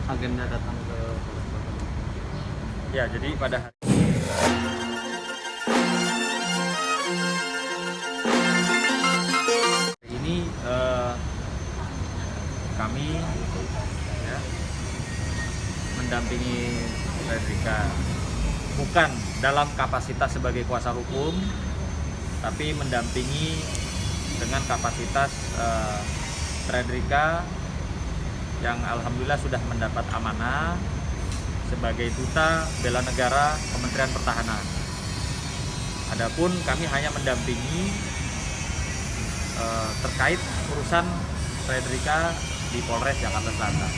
agenda datang ke Polres Batu? Ya, jadi pada hari ini kami ya, mendampingi Fredrika bukan dalam kapasitas sebagai kuasa hukum, tapi mendampingi dengan kapasitas Fredrika yang alhamdulillah sudah mendapat amanah sebagai duta bela negara Kementerian Pertahanan. Adapun kami hanya mendampingi terkait urusan Fredrika di Polres Jakarta Selatan.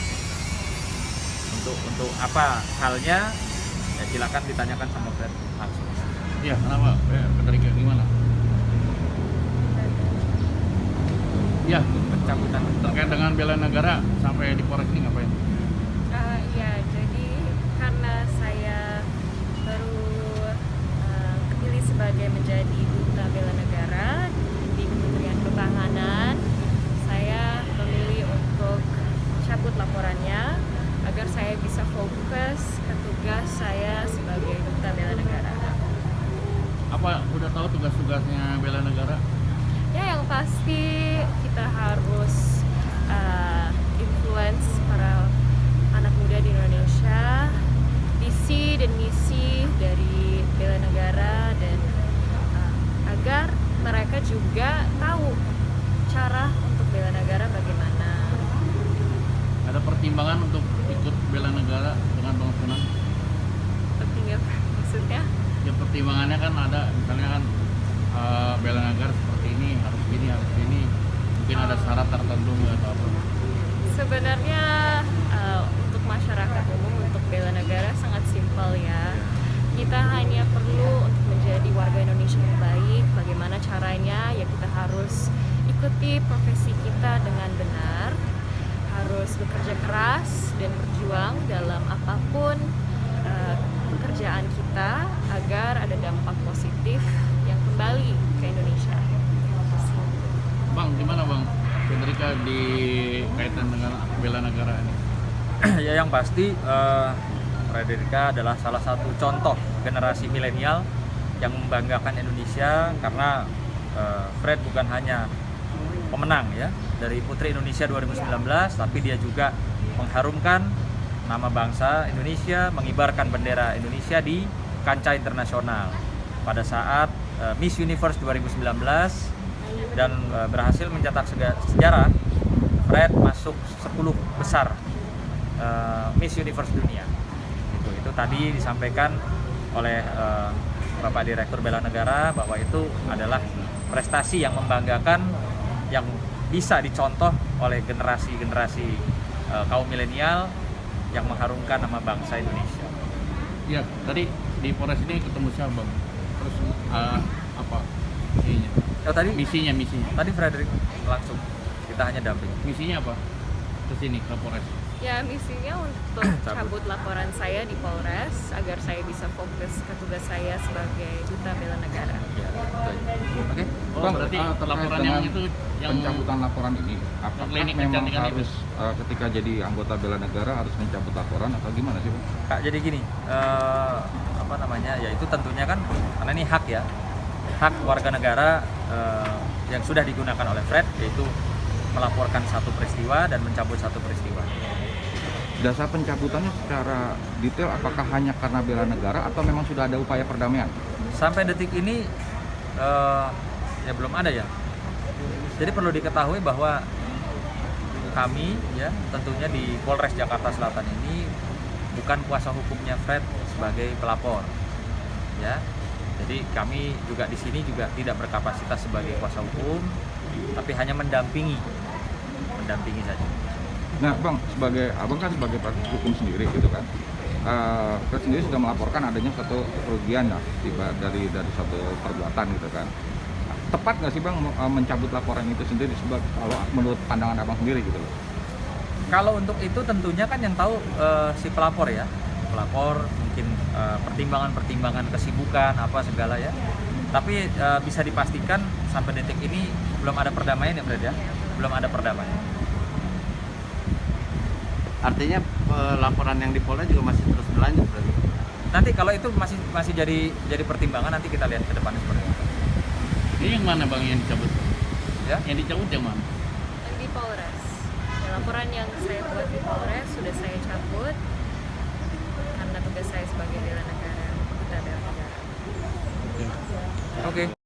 Untuk apa halnya, ya silakan ditanyakan sama Fred langsung. Iya, kenapa? Fredrika gimana? Ya, Pencabutan terkait dengan bela negara sampai di Polres ini ngapain? Ya, jadi karena saya baru kepilih sebagai menjadi duta bela negara di Kementerian Pertahanan, saya memilih untuk cabut laporannya agar saya bisa fokus ke tugas saya sebagai duta bela negara. Apa udah tahu tugas-tugasnya bela negara? Ya, yang pasti kita harus influence para anak muda di Indonesia, visi dan misi dari bela negara, dan agar mereka juga tahu cara untuk bela negara bagaimana. Ada pertimbangan untuk ikut bela negara dengan Bang Sunan? Penting ya, maksudnya? Ya pertimbangannya kan ada, misalnya kan bela negara seperti ini, harus gini, mungkin ada syarat tertentu atau apa? Sebenarnya untuk masyarakat umum, untuk bela negara sangat simpel ya. Kita hanya perlu untuk menjadi warga Indonesia yang baik. Bagaimana caranya? Ya kita harus ikuti profesi kita dengan benar, harus bekerja keras dan berjuang dalam apapun pekerjaan kita agar ada dampak positif yang kembali ke Indonesia. Bang, gimana Bang? Fredrika dikaitan dengan bela negara ini? Ya, yang pasti Fredrika adalah salah satu contoh generasi milenial yang membanggakan Indonesia, karena Fred bukan hanya pemenang ya dari Putri Indonesia 2019, tapi dia juga mengharumkan nama bangsa Indonesia, mengibarkan bendera Indonesia di kancah internasional pada saat Miss Universe 2019, dan berhasil mencetak sejarah. Fred masuk 10 besar Miss Universe dunia. Itu tadi disampaikan oleh Bapak Direktur Bela Negara bahwa itu adalah prestasi yang membanggakan, yang bisa dicontoh oleh generasi-generasi kaum milenial yang mengharumkan nama bangsa Indonesia. Ya, tadi di Polres ini ketemu siapa Bang? Terus apa ininya? Oh, tadi Misinya. Tadi Frederick langsung, kita hanya damping. Misinya apa? Ke sini, ke Polres. Ya, misinya untuk cabut laporan saya di Polres agar saya bisa fokus ke tugas saya sebagai duta bela negara. Ya, betul. Oke. Oh, Bang, berarti terkait laporan dengan yang itu yang pencabutan laporan ini, apakah klinik memang kecantikan itu? harus ketika jadi anggota bela negara harus mencabut laporan atau gimana sih Bang? Kak, jadi gini, apa namanya? Ya itu tentunya kan karena ini hak ya. Hak warga negara yang sudah digunakan oleh Fred, yaitu melaporkan satu peristiwa dan mencabut satu peristiwa. Dasar pencabutannya secara detail apakah hanya karena bela negara atau memang sudah ada upaya perdamaian? Sampai detik ini ya belum ada ya. Jadi perlu diketahui bahwa kami ya tentunya di Polres Jakarta Selatan ini bukan kuasa hukumnya Fred sebagai pelapor. Ya. Jadi kami juga di sini juga tidak berkapasitas sebagai kuasa hukum, tapi hanya mendampingi saja. Nah Bang, Abang kan sebagai praktisi hukum sendiri gitu kan, Fred sendiri sudah melaporkan adanya satu kerugian ya dari satu perbuatan gitu kan. Tepat nggak sih Bang mencabut laporan itu sendiri kalau menurut pandangan Abang sendiri gitu loh? Kalau untuk itu tentunya kan yang tahu si pelapor ya. Pelapor mungkin pertimbangan kesibukan apa segala ya. Tapi bisa dipastikan sampai detik ini belum ada perdamaian ya Fred ya. Belum ada perdamaian. Artinya laporan yang di Polda juga masih terus berlanjut berarti. Nanti kalau itu masih jadi pertimbangan, nanti kita lihat ke depannya seperti apa. Ini yang mana bang yang dicabut? Ya. Yang dicabut yang mana? Yang di Polres. Ya, laporan yang saya buat di Polres sudah saya cabut karena tugas saya sebagai bela negara, duta bela negara. Oke.